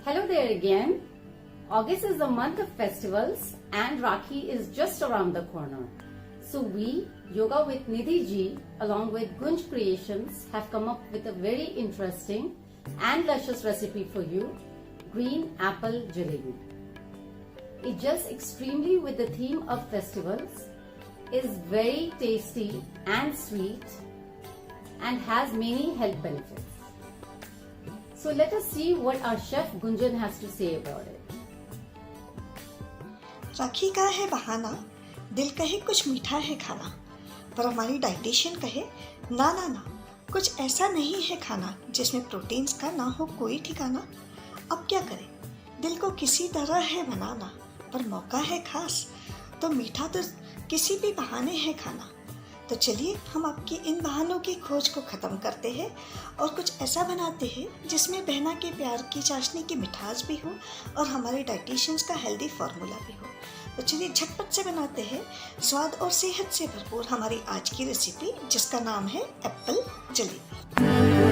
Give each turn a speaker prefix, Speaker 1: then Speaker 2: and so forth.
Speaker 1: Hello there again. August is the month of festivals and Rakhi is just around the corner. So we, Yoga with Nidhi ji, along with Gunj Creations, have come up with a very interesting and luscious recipe for you, Green Apple Jalebi. It just extremely with the theme of festivals, is very tasty and sweet and has many health benefits. So let us see what our chef Gunjan has to say about it.
Speaker 2: राखी का है बहाना, दिल कहे कुछ मीठा है खाना, पर हमारी डाइटिशियन कहे ना ना ना, कुछ ऐसा नहीं है खाना जिसमें प्रोटीन्स का ना हो कोई ठिकाना। अब क्या करें, दिल को किसी तरह है मनाना, पर मौका है खास, तो मीठा तो किसी भी बहाने है खाना। तो चलिए हम आपकी इन बहानों की खोज को ख़त्म करते हैं और कुछ ऐसा बनाते हैं जिसमें बहना के प्यार की चाशनी की मिठास भी हो और हमारे डाइटिशियंस का हेल्दी फार्मूला भी हो। तो चलिए झटपट से बनाते हैं स्वाद और सेहत से भरपूर हमारी आज की रेसिपी, जिसका नाम है एप्पल जलेबी।